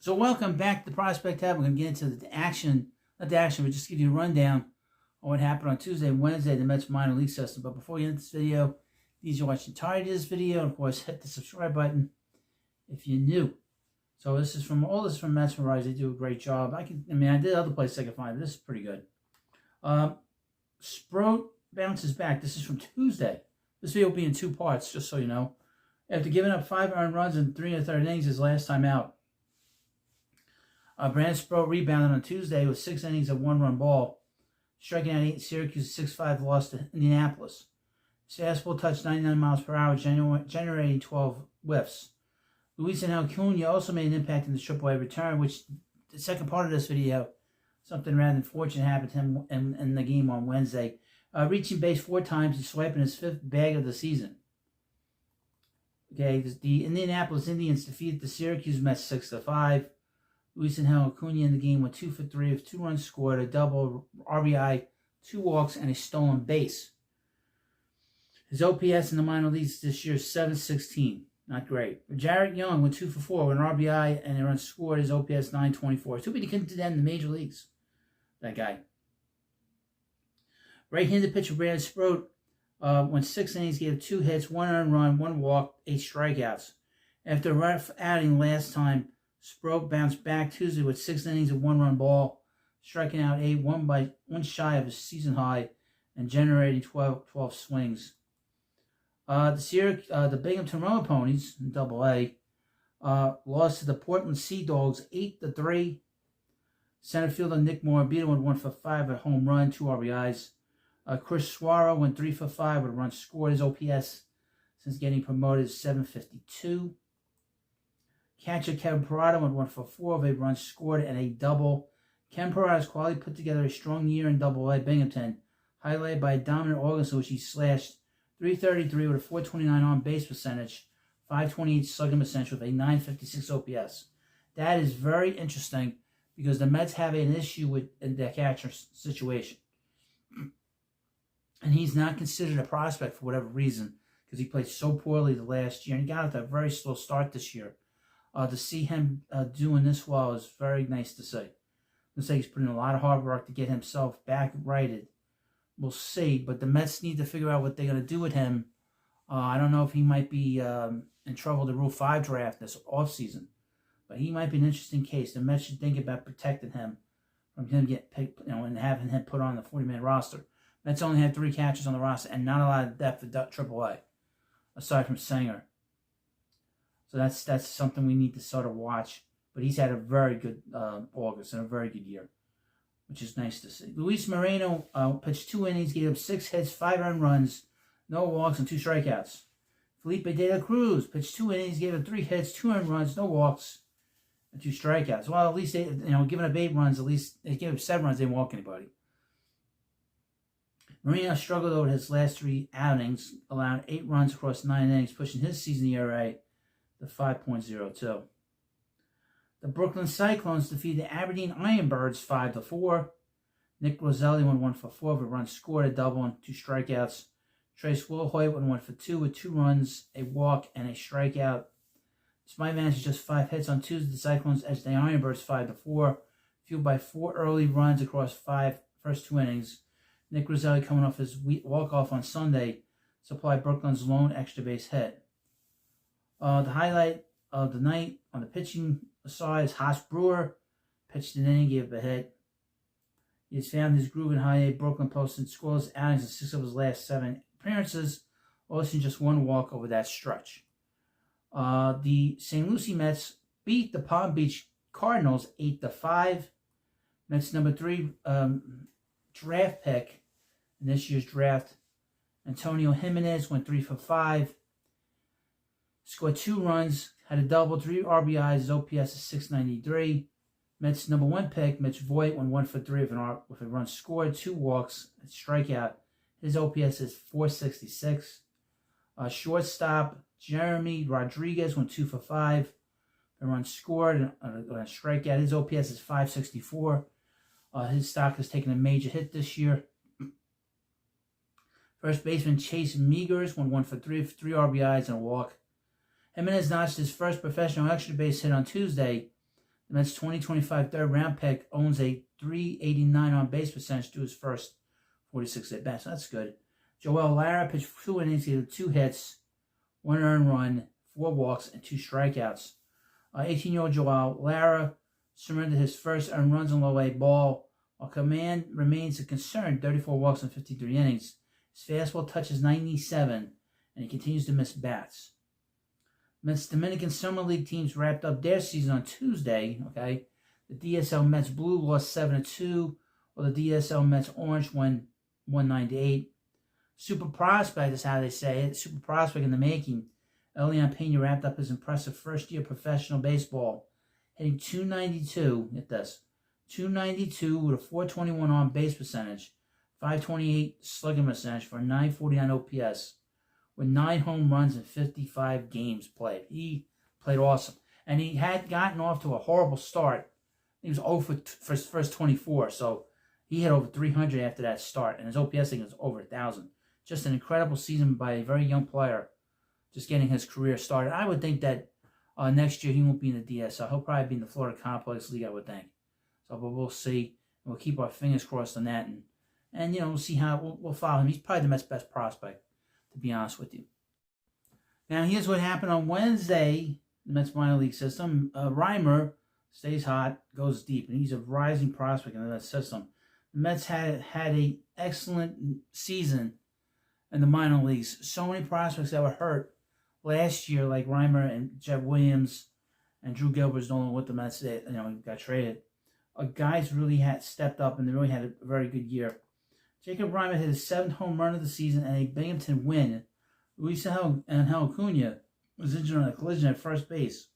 So welcome back to the Prospect Tab. We're going to get into the action, not the action, but just give you a rundown on what happened on Tuesday and Wednesday in the Mets minor league system. But before we get into this video, please you watch the entirety of this video, and of course hit the subscribe button if you're new. So this is from Mets Rise. They do a great job. I did other places I could find, but this is pretty good. Sproat bounces back. This is from Tuesday. This video will be in two parts, just so you know. After giving up 5 earned runs in 3 1/3 innings his last time out, Brandon Sproat rebounded on Tuesday with 6 innings of 1-run ball, striking out 8 Syracuse 6-5 loss to Indianapolis. His fastball touched 99 miles per hour, generating 12 whiffs. Luis Acuna also made an impact in the AAA return, which the second part of this video, something rather unfortunate happened to him in the game on Wednesday, reaching base 4 times and swiping his 5th bag of the season. Okay, the Indianapolis Indians defeated the Syracuse Mets 6-5. Luis Acuna in the game went 2 for 3 with 2 runs scored, a double, RBI, 2 walks, and a stolen base. His OPS in the minor leagues this year is .716. Not great. Jarrett Young went 2 for 4 with an RBI and a run scored. His OPS .924. Too bad he couldn't do that in the major leagues. That guy. Right-handed pitcher Brandon Sproat went 6 innings, gave 2 hits, 1 earned run, 1 walk, 8 strikeouts. After a rough outing last time, Sproat bounced back Tuesday with 6 innings of 1-run ball, striking out 8, one shy of his season high, and generating 12 swings. The Binghamton Roma Ponies in AA lost to the Portland Sea Dogs 8-3. Center fielder Nick Morabito went 1 for 5 at home run, 2 RBIs. Chris Suaro went 3 for 5 with a run scored. His OPS since getting promoted is .752. Catcher Kevin Parada went 1 for 4 with a run scored and a double. Kevin Parada's quality put together a strong year in AA Binghamton, highlighted by a dominant August in which he slashed .333 with a .429 on-base percentage, .528 slugging percentage with a .956 OPS. That is very interesting because the Mets have an issue with their catcher situation. And he's not considered a prospect for whatever reason because he played so poorly the last year. And he got out to a very slow start this year. To see him doing this well is very nice to see. Looks like he's putting a lot of hard work to get himself back righted. We'll see. But the Mets need to figure out what they're going to do with him. I don't know if he might be in trouble with the Rule 5 draft this offseason. But he might be an interesting case. The Mets should think about protecting him from him getting picked, and having him put on the 40-man roster. Mets only had 3 catchers on the roster and not a lot of depth at AAA, aside from Sanger. So that's something we need to sort of watch. But he's had a very good August and a very good year, which is nice to see. Luis Moreno pitched 2 innings, gave up 6 hits, 5 earned runs, no walks, and 2 strikeouts. Felipe De La Cruz pitched 2 innings, gave up 3 hits, 2 earned runs, no walks, and 2 strikeouts. Well, at least they, giving up 8 runs, at least they gave up 7 runs, they didn't walk anybody. Moreno struggled over his last 3 outings, allowing 8 runs across 9 innings, pushing his season ERA to 5.02. The Brooklyn Cyclones defeated the Aberdeen Ironbirds 5-4. Nick Roselli went 1 for 4 with a run scored, a double, and 2 strikeouts. Trace Wilhoit went 1 for 2 with 2 runs, a walk, and a strikeout. Despite managing just 5 hits on Tuesday, the Cyclones edged the Ironbirds 5-4, fueled by 4 early runs across 5 first 2 innings. Nick Roselli, coming off his walk-off on Sunday, supplied Brooklyn's lone extra base hit. The highlight of the night on the pitching side is Haas Brewer. Pitched an inning, gave up a hit. He has found his groove in high A. Brooklyn posted scoreless outings in 6 of his last 7 appearances, also just 1 walk over that stretch. The St. Lucie Mets beat the Palm Beach Cardinals 8-5. Mets number 3 draft pick in this year's draft, Antonio Jimenez, went 3 for 5. Scored 2 runs, had a double, 3 RBIs, his OPS is .693. Mets number 1 pick, Mitch Voigt, went 1 for 3 with a run scored, 2 walks, a strikeout. His OPS is .466. Shortstop Jeremy Rodriguez went 2 for 5. A run scored and a strikeout. His OPS is .564. His stock has taken a major hit this year. First baseman Chase Meagers went 1 for 3 with 3 RBIs and a walk. Jimenez notched his first professional extra base hit on Tuesday. The Mets' 2025 third-round pick owns a .389 on-base percentage to his first 46 at-bats. So that's good. Joel Lara pitched 2 innings, he had 2 hits, 1 earned run, 4 walks, and 2 strikeouts. 18-year-old Joel Lara surrendered his first earned runs on low-A ball, while command remains a concern, 34 walks in 53 innings. His fastball touches 97, and he continues to miss bats. Mets Dominican Summer League teams wrapped up their season on Tuesday. Okay, the DSL Mets Blue lost 7-2, while the DSL Mets Orange won 1-9-8. Super prospect is how they say it. Super prospect in the making. Elian Pena wrapped up his impressive first-year professional baseball, hitting .292. Get this, .292 with a .421 on-base percentage, .528 slugging percentage for a .949 OPS. With 9 home runs in 55 games played. He played awesome. And he had gotten off to a horrible start. He was 0 for his first 24, so he hit over 300 after that start, and his OPS thing was over 1,000. Just an incredible season by a very young player, just getting his career started. I would think that next year he won't be in the DSL. He'll probably be in the Florida Complex League, I would think. So, but we'll see. We'll keep our fingers crossed on that, and we'll see how we'll follow him. He's probably the Mets' best prospect, to be honest with you. Now, here's what happened on Wednesday in the Mets minor league system. Reimer stays hot, goes deep, and he's a rising prospect in the Mets system. The Mets had an excellent season in the minor leagues. So many prospects that were hurt last year, like Reimer and Jeff Williams and Drew Gilbert's no longer with the Mets. He got traded. Guys really had stepped up, and they really had a very good year. Jacob Reimer hit his 7th home run of the season and a Binghamton win. Luis Angel Acuna was injured on a collision at first base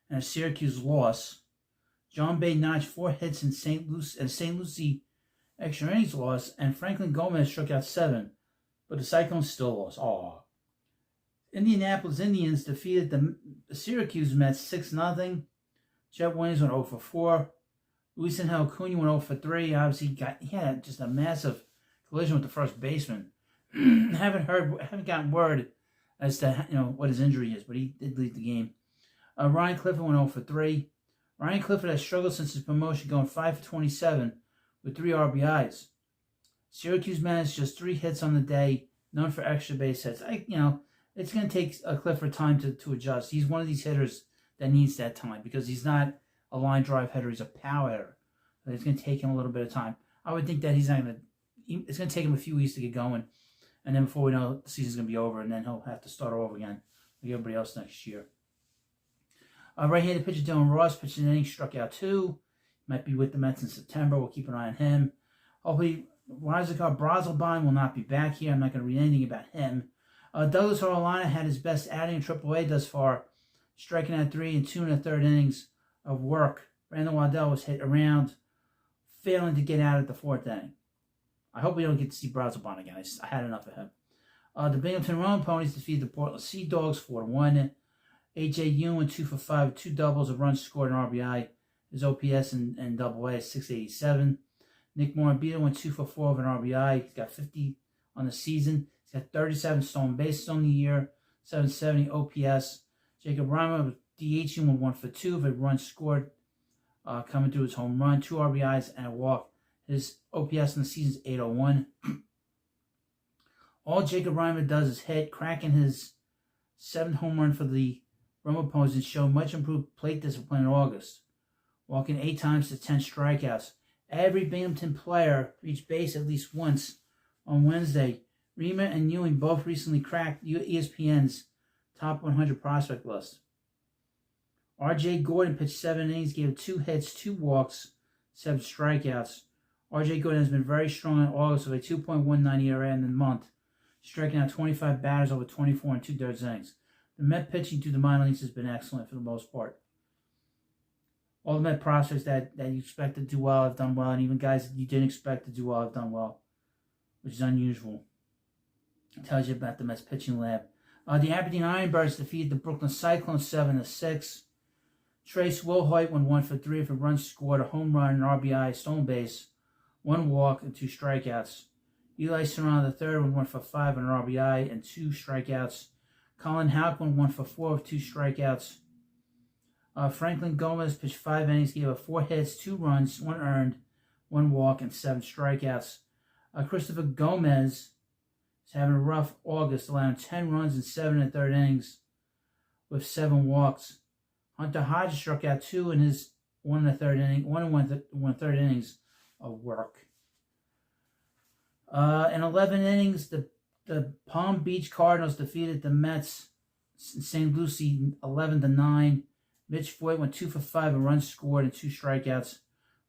and a Syracuse loss. John Bay notched 4 hits in St. Lucie extra innings loss, and Franklin Gomez struck out 7, but the Cyclones still lost. Indianapolis Indians defeated the Syracuse Mets 6-0. Jeff Williams went 0 for 4. Luis Angel Acuna went 0 for 3. Obviously, he had just a massive collision with the first baseman. haven't gotten word as to what his injury is, but he did leave the game. Ryan Clifford went 0 for 3. Ryan Clifford has struggled since his promotion, going 5 for 27 with 3 RBIs. Syracuse managed just 3 hits on the day, none for extra base hits. It's going to take Clifford time to adjust. He's one of these hitters that needs that time because he's not a line drive hitter. He's a power hitter. But it's going to take him a little bit of time. I would think that it's going to take him a few weeks to get going. And then before we know, the season's going to be over, and then he'll have to start over again like everybody else next year. Right-handed pitcher Dylan Ross pitched an inning, struck out 2. Might be with the Mets in September. We'll keep an eye on him. Hopefully, Razakar Brazelbaum will not be back here. I'm not going to read anything about him. Douglas Orellana had his best outing in AAA thus far, striking out 3 in 2 1/3 innings of work. Brandon Waddell was hit around, failing to get out at the 4th inning. I hope we don't get to see Brazelbaum again. I had enough of him. The Binghamton Rowan Ponies defeated the Portland Sea Dogs 4-1. A.J. Ewan 2 for 5, 2 doubles, a run scored, an RBI. His OPS in Double-A is .687. Nick Morabito went 2 for 4 with an RBI. He's got 50 on the season. He's got 37 stolen bases on the year, 770 OPS. Jacob Reimer with DH went 1 for 2 with a run scored, coming through his home run, 2 RBIs and a walk. His OPS in the season is .801. All Jacob Reimer does is hit, cracking his 7th home run for the Roma Ponies and showed much improved plate discipline in August, walking 8 times to 10 strikeouts. Every Binghamton player reached base at least once on Wednesday. Reimer and Ewing both recently cracked ESPN's top 100 prospect list. R.J. Gordon pitched 7 innings, gave 2 hits, 2 walks, 7 strikeouts. R.J. Gordon has been very strong in August with a 2.19 ERA in the month, striking out 25 batters over 24 and 2/3 innings. The Met pitching through the minor leagues has been excellent for the most part. All the Met prospects that you expect to do well have done well, and even guys that you didn't expect to do well have done well, which is unusual. It tells you about the Mets pitching lab. The Aberdeen Ironbirds defeated the Brooklyn Cyclones 7-6. Trace Wilhoit went 1 for 3 for runs scored, a home run, an RBI, stolen base, 1 walk, and 2 strikeouts. Eli Serrano III went 1 for 5 on an RBI and 2 strikeouts. Colin Houck went 1 for 4 with 2 strikeouts. Franklin Gomez pitched 5 innings, gave up 4 hits, 2 runs, 1 earned, 1 walk, and 7 strikeouts. Christopher Gomez is having a rough August, allowing 10 runs in 7 and 3rd innings with 7 walks. Hunter Hodge struck out 2 in his 1 and 1/3 innings of work. In 11 innings, the Palm Beach Cardinals defeated the Mets in St. Lucie 11-9. Mitch Voigt went 2 for 5, a run scored, and 2 strikeouts.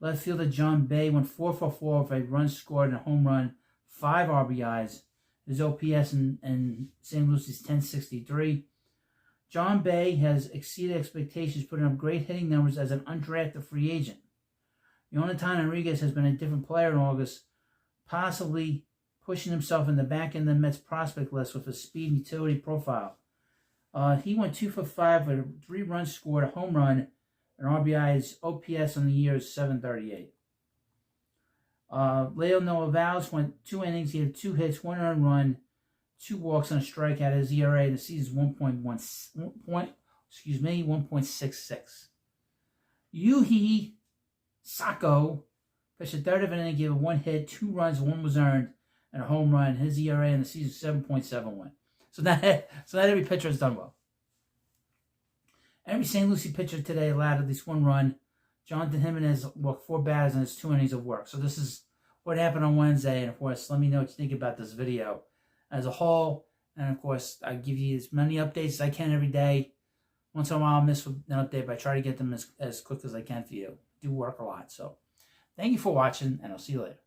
Left fielder John Bay went 4 for 4 with a run scored and a home run, 5 RBIs. His OPS in St. Lucie's 1063. John Bay has exceeded expectations, putting up great hitting numbers as an undrafted free agent. Jonathan Enriquez has been a different player in August, possibly pushing himself in the back end of the Mets prospect list with a speed and utility profile. He went 2 for 5 with a 3 runs scored, a home run, and RBI's OPS on the year is 738. Leo Noavalis went 2 innings. He had 2 hits, 1 earned run, 2 walks, and a strikeout. His ERA in the season is 1.66. Yuhi Sako pitched a 3rd of an inning, gave 1 hit, 2 runs, 1 was earned, and a home run. His ERA in the season is 7.71. So not every pitcher has done well. Every St. Lucie pitcher today allowed at least 1 run. Jonathan Jimenez walked 4 batters in his 2 innings of work. So this is what happened on Wednesday. And of course, let me know what you think about this video as a whole. And of course, I give you as many updates as I can every day. Once in a while, I'll miss an update, but I try to get them as quick as I can for you. I do work a lot. So thank you for watching, and I'll see you later.